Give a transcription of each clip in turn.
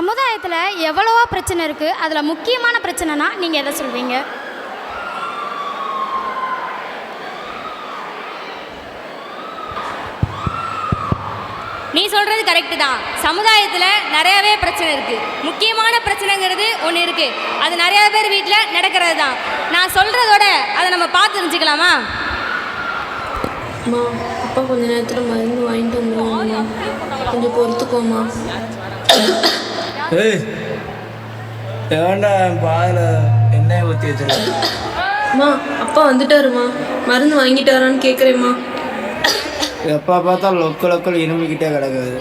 சமுதாயத்தில் எவ்வளவோ பிரச்சனை இருக்குது. அதில் முக்கியமான பிரச்சனைனா நீங்கள் எதை சொல்வீங்க? நீ சொல்கிறது கரெக்டு தான். சமுதாயத்தில் நிறையாவே பிரச்சனை இருக்குது. முக்கியமான பிரச்சனைங்கிறது ஒன்று இருக்குது. அது நிறையா பேர் வீட்டில் நடக்கிறது தான். நான் சொல்கிறதோட அதை நம்ம பார்த்து தெரிஞ்சுக்கலாமா? அம்மா, அப்பா கொஞ்ச நேரத்தில் மருந்து வாங்கிட்டு வந்துடுவாங்கம்மா, கொஞ்சம் பொறுத்துக்கோமா. ஏண்டா என் பாதில் எண்ணெய் ஊற்றி வச்சிருக்கேன். அம்மா, அப்பா வந்துட்டாருமா, மருந்து வாங்கிட்டு வரான்னு கேட்குறேம்மா. எப்போ பார்த்தாலும் லொக்கல் இருமிக்கிட்டே கிடக்குது.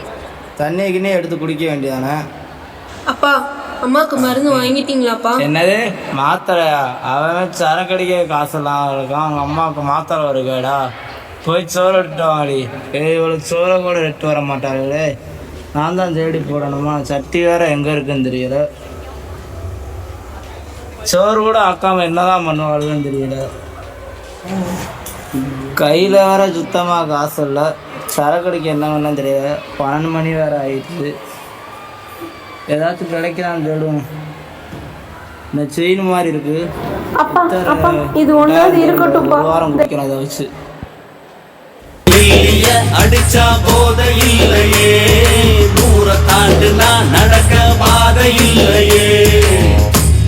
தண்ணிக்குன்னே எடுத்து குடிக்க வேண்டியதானே. அப்பா, அம்மாவுக்கு மருந்து வாங்கிட்டீங்களாப்பா? என்னது மாத்திரையா? அவன் சரக்கடிக்க காசெல்லாம் இருக்கான். அவங்க அம்மாவுக்கு மாத்திரை வருகேடா. போய் சோறு எடுத்துட்டு வாடி. இவளுக்கு சோறை கூட எடுத்து வர மாட்டாங்களே. நான் தான் தேடி போடணுமா? சட்டி வேற எங்கே இருக்குன்னு தெரியல. சோறு கூட ஆக்காமல் என்னதான் பண்ணுவாளுன்னு தெரியல. கையில் வேற சுத்தமாக காசு இல்லை. சரக்கடிக்கு என்ன பண்ணான்னு தெரியல. 12 மணி வேறு ஆயிடுச்சு. ஏதாச்சும் கிடைக்கிறான்னு தேடுவோம். இந்த செயின் மாதிரி இருக்கு. இது ஒன்றாவது இருக்கட்டும்ப்பா. வாரம் குடிக்கிறோம் அதை வச்சு. அடிச்சா போத இல்லையே, தூர தாண்டுனா நடக்க பாத இல்லையே.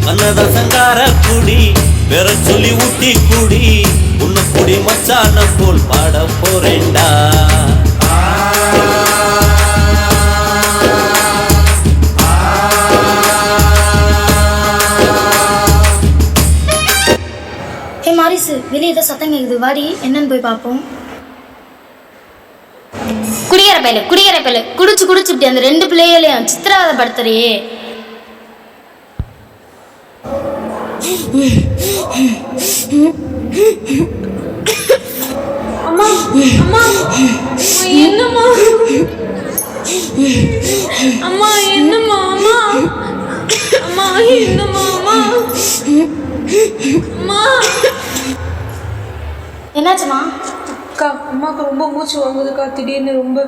மன்னத சங்கார குடி பெற சொல்லி ஊட்டி குடி, உன்ன குடி மச்சான போல் பாட போறேண்டா. ஏ மாரிசு, வெளியே ஏதோ சத்தம் கேட்குது. வாடி, என்னன்னு போய் பார்ப்போம். குடிக்கிற பையில குடிச்சு இப்படி அந்த 2 பிள்ளைகளையும் சித்திரவதை படுத்துறியே. அம்மா, அம்மா, என்னம்மா? அம்மா, என்னம்மா? அம்மா, அம்மா, என்னம்மா? அம்மா, அம்மா. என்னாச்சுமா? அக்கா, அம்மாவுக்கு ரொம்ப மூச்சு வாங்குதுக்கா, திடீர்னு ரொம்ப.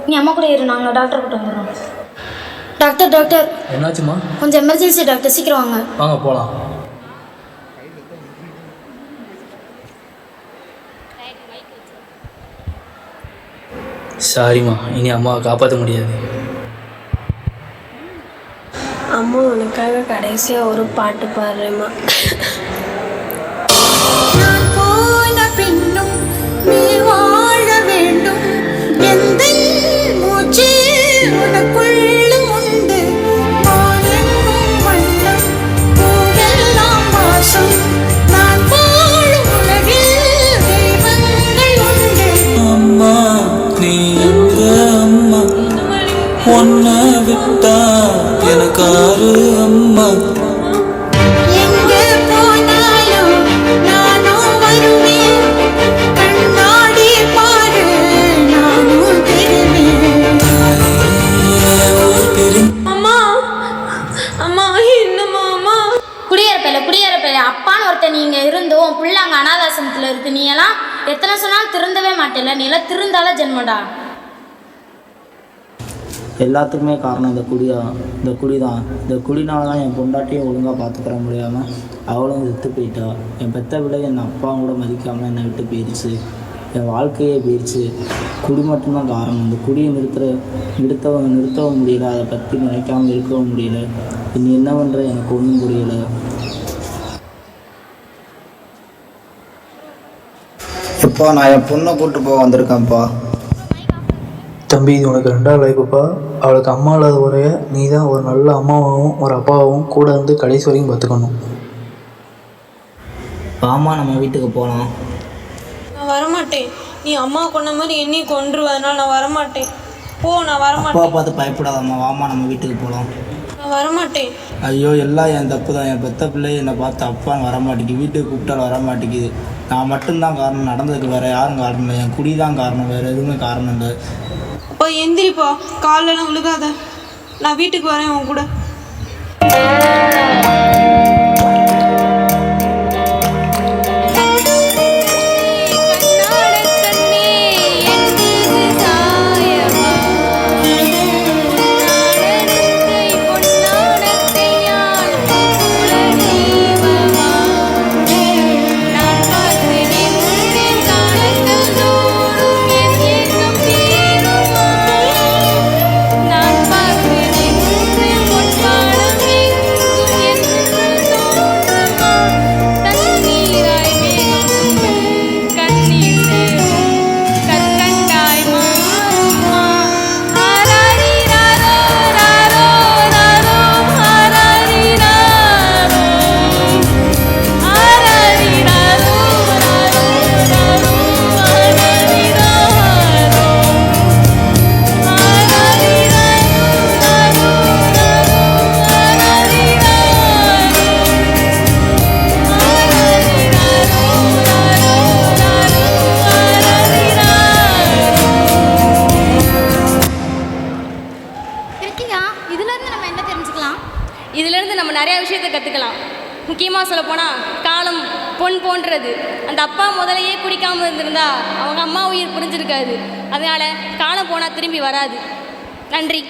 நீ அம்மா கூட இரு, நாங்கள் டாக்டர் கிட்ட வந்துடுறோம். டாக்டர் என்னாச்சுமா? கொஞ்சம் எமர்ஜென்சி டாக்டர், சீக்கிரம் வாங்க. வாங்க போகலாம். சாரிம்மா, இனி அம்மாவை காப்பாற்ற முடியாது. அம்மா, உனக்காக கடைசியாக ஒரு பாட்டு பாடுறேம்மா. ஒன்ன விட்டா எனக்காரு அம்மா. எங்க போனாலும் நானும் வருவேன், கண்ணாடி பாரு நானும் தெரிவேன். அம்மா, அம்மா, என்னம்மா? அம்மா, குடியேற பையில அப்பான்னு ஒருத்தன் நீங்கள் இருந்தும் புள்ள அங்கே அனாதாசனத்தில் இருக்கு. நீ எல்லாம் எத்தனை சொன்னாலும் திருந்தவே மாட்டேல. நீ எல்லாம் திருந்தால ஜென்மடா. எல்லாத்துக்குமே காரணம் இந்த குடி தான். இந்த குடினால தான் என் பொண்டாட்டியை ஒழுங்காக பார்த்துக்கிற முடியாமல் அவளும் விட்டு போயிட்டா. என் பெத்த பிள்ளை என் அப்பாவும் கூட மதிக்காமல் என்னை விட்டு போயிடுச்சு. என் வாழ்க்கையே போயிடுச்சு. குடி மட்டும்தான் காரணம். இந்த குடியை நிறுத்தவும் முடியல. அதை பற்றி நினைக்காமல் இருக்கவும் முடியல. இனி என்ன பண்ணுற எனக்கு ஒன்றும் புரியல. இப்போ நான் என் பொண்ணை கூப்பிட்டு போக வந்திருக்கேன்ப்பா. தம்பி, இது உனக்கு 2வது லைஃப்புப்பா. அவளுக்கு அம்மா இல்லாத உரைய நீ தான் ஒரு நல்ல அம்மாவாகவும் ஒரு அப்பாவாகவும் கூட இருந்து கடைசி வரைக்கும் பார்த்துக்கணும். ஆமா, நம்ம வீட்டுக்கு போகலாம். நான் வரமாட்டேன். நீ அம்மா கொண்ட மாதிரி என்னையும் கொன்றுவ, அதனால நான் வரமாட்டேன். போ, நான் வரமாட்டேன். அப்பா பார்த்து பயப்படாதம்மா, வாமா நம்ம வீட்டுக்கு போகலாம். நான் வரமாட்டேன். ஐயோ, எல்லாம் என் தப்பு தான். என் பெத்த பிள்ளை என்னை பார்த்து அப்பான்னு வரமாட்டேங்குது. வீட்டுக்கு கூப்பிட்டாலும் வரமாட்டேங்குது. நான் மட்டும்தான் காரணம். நடந்ததுக்கு வேறு யாரும் காரணம் இல்லை. என் குடி தான் காரணம், வேறு எதுவுமே காரணம் இல்லை. அப்பா, எந்திரிப்பா, காலெல்லாம் விழுகாத. நான் வீட்டுக்கு வரேன் உன் கூட. சுருக்கமாக சொல்லப்போனால் காலம் பொன் போன்றது. அந்த அப்பா முதலையே குடிக்காமல் இருந்திருந்தா அவங்க அம்மா உயிர் புரிஞ்சிருக்காது. அதனால் காலம் போனால் திரும்பி வராது. நன்றி.